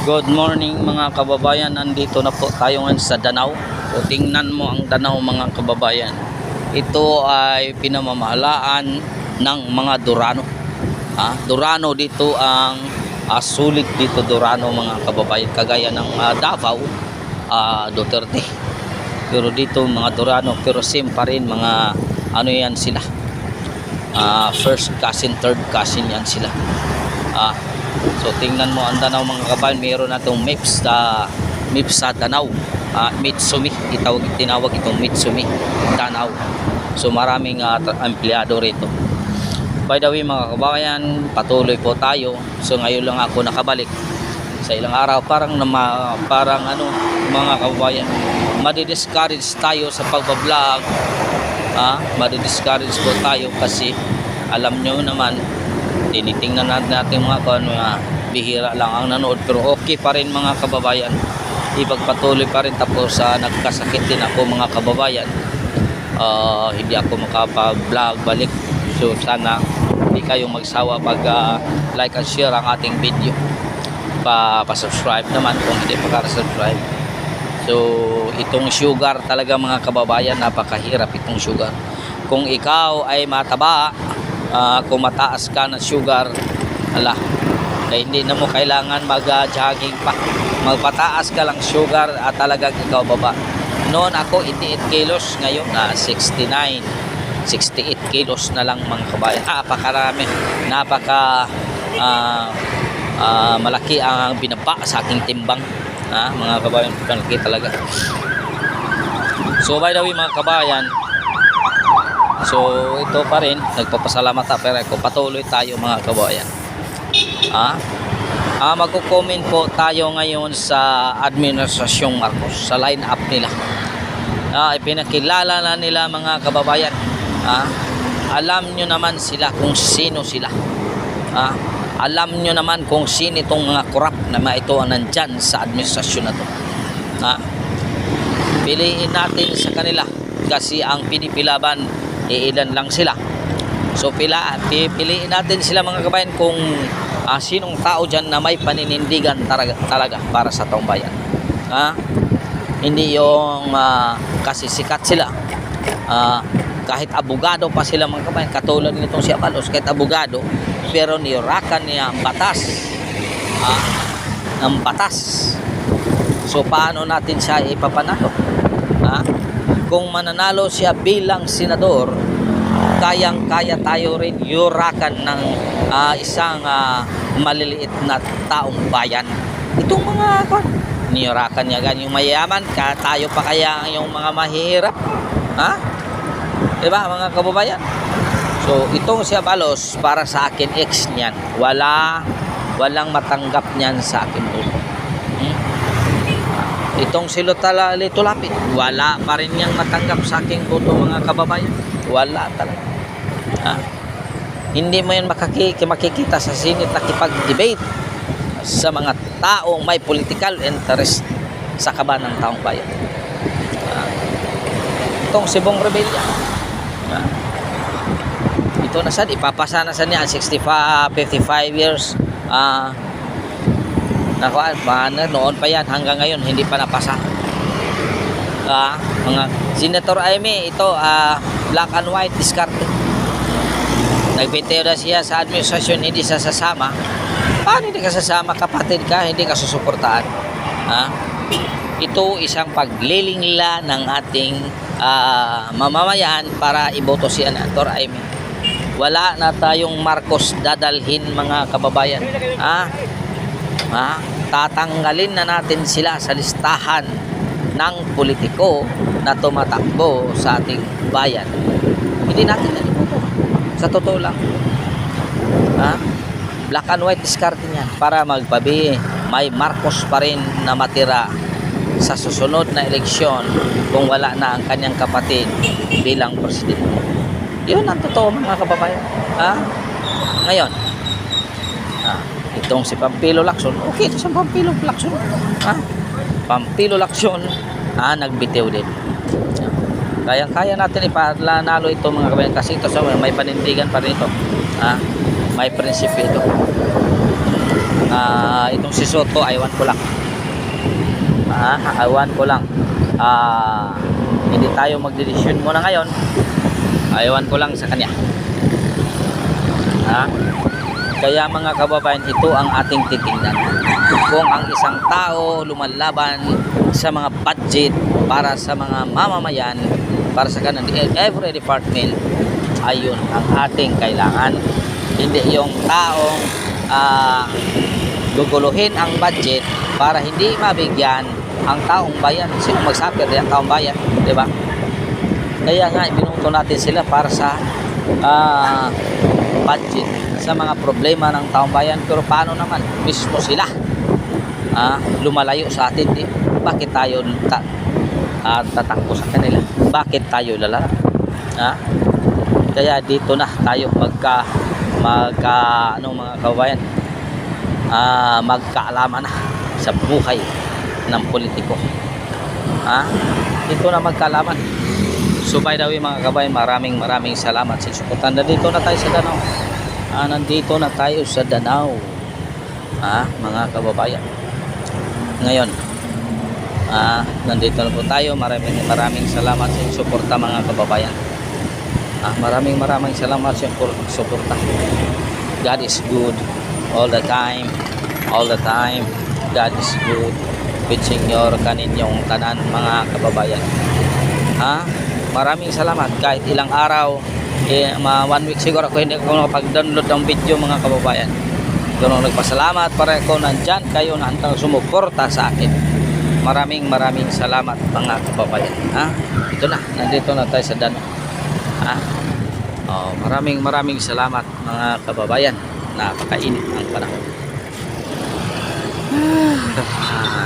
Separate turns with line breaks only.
Good morning mga kababayan, nandito na po tayo ngayon sa Danau. O tingnan mo ang Danau mga kababayan. Ito ay pinamamahalaan ng mga Durano. Durano dito ang sulit dito Durano mga kababayan, kagaya ng Davao, Duterte. Pero dito mga Durano, pero same pa rin mga ano yan sila. First cousin, third cousin yan sila. So tingnan mo ang Danau mga kabayan, mayroon na itong maps sa Danau, Mitsumi, tinawag itong Mitsumi Danau. So maraming empleyado rito. By the way mga kabayan, patuloy po tayo. So ngayon lang ako nakabalik sa ilang araw, parang mga kababayan, madi-discourage tayo sa pagbablog. Madi-discourage po tayo kasi alam nyo naman, tinitingnan natin mga bihira lang ang nanood, pero okay pa rin mga kababayan, ipagpatuloy pa rin. Tapos nagkasakit din ako mga kababayan, hindi ako makapag-vlog balik. So sana hindi kayong magsawa pag like and share ang ating video, pa-subscribe naman kung hindi pa ka-subscribe. So itong sugar talaga mga kababayan, napakahirap itong sugar. Kung ikaw ay mataba, kung mataas ka na sugar, hindi na mo kailangan mag-jogging pa, magpataas ka lang sugar at talagang ikaw baba. Noon ako 88 kilos, ngayon 68 kilos na lang mga kabayan. Napakarami, malaki ang binaba sa aking timbang, mga kabayan, malaki talaga. So by the way mga kabayan, so ito pa rin, nagpapasalamat pero ako, patuloy tayo mga kabayan. Magko-comment po tayo ngayon sa Administrasyong Marcos, sa line-up nila. Ipinakilala na nila mga kababayan. Alam nyo naman sila kung sino sila. Alam nyo naman kung sino itong mga korap na ito ang nandyan sa administrasyon na ito. Piliin natin sa kanila kasi ang pinipilaban, ilan lang sila. So piliin natin sila mga kabayan kung sinong tao dyan na may paninindigan talaga para sa taong bayan. Hindi yung kasi sikat sila, kahit abogado pa sila mga kabayan, katulad nitong si Abalos, kahit abogado pero niyurakan niya ang batas. So paano natin siya ipapanalo? Kung mananalo siya bilang senador, kayang-kaya tayo rin yurakan ng isang maliliit na taong bayan. Itong mga niyurakan niya gan yung mayaman, tayo pa kaya yung mga mahihirap? Diba mga kababayan? So itong si Abalos, para sa akin ex niyan, walang matanggap niyan sa akin. Itong si Lito Lapid, wala pa rin niyang matanggap sa aking boto mga kababayan. Wala talaga. Hindi mo yan makikita sa Senate nakipag-debate sa mga taong may political interest sa kaban ng taong bayan. Itong si Bong Revilla, ito na sad, ipapasa na sa niya 55 years. Noon pa yan, hanggang ngayon hindi pa napasa. Mga Senator Amy, ito black and white, diskarte. Nagbitiw na siya sa administrasyon, hindi siya sasama. Paano hindi ka sasama? Kapatid ka, hindi ka susuportaan. Ito isang paglilingla ng ating mamamayan para iboto si Senator Amy. Wala na tayong Marcos dadalhin mga kababayan. Tatanggalin na natin sila sa listahan ng politiko na tumatakbo sa ating bayan. Hindi natin nalimuto. Sa totoo lang. Black and white diskarte niyan para may Marcos pa rin na matira sa susunod na eleksyon kung wala na ang kanyang kapatid bilang presidente. Yun ang totoo mga kababayan. Ngayon, itong si Pampilo Lacson, okay ito sa Pampilo Lacson. Pampilo Lacson, nagbitiw din. Kaya natin ipanalo ito mga kabayan kasi ito may panindigan pa rin ito. May prinsipyo ito. Itong si Soto, aywan ko lang. Aywan ko lang. Hindi tayo magdedesisyon muna ngayon. Aywan ko lang sa kanya. Kaya mga kababayan, ito ang ating titingnan. Kung ang isang tao lumalaban sa mga budget para sa mga mamamayan, para sa kanan, every department, ayun ang ating kailangan. Hindi yung taong guguluhin ang budget para hindi mabigyan ang taong bayan. Sino magsapir ang taong bayan, di ba? Kaya nga binuto natin sila para sa budget, sa mga problema ng taong bayan. Pero paano naman mismo sila lumalayo sa atin, di? Bakit tayo tatakbo sa kanila? Bakit tayo lalala? Kaya dito na tayo mga kababayan, magkaalaman na sa buhay ng politiko. Dito na magkaalaman. So by the way mga kababayan, maraming salamat sa suporta. Nandito na tayo sa Danau. Nandito na tayo sa Danau. Mga kababayan. Ngayon, nandito na po tayo. Maraming salamat sa suporta mga kababayan. Maraming salamat sa suporta. God is good all the time. All the time. God is good with Senyor kaninyong tanan mga kababayan. Maraming salamat. Kahit ilang araw, 1 week siguro ako hindi ako nakapag-download ng video mga kababayan. Doon ako nagpasalamat para ako nandyan kayo na hantang sumuporta sa akin. Maraming salamat mga kababayan. Ito na, nandito na tayo sa Danau. Maraming salamat mga kababayan. Napakainit ang panahon.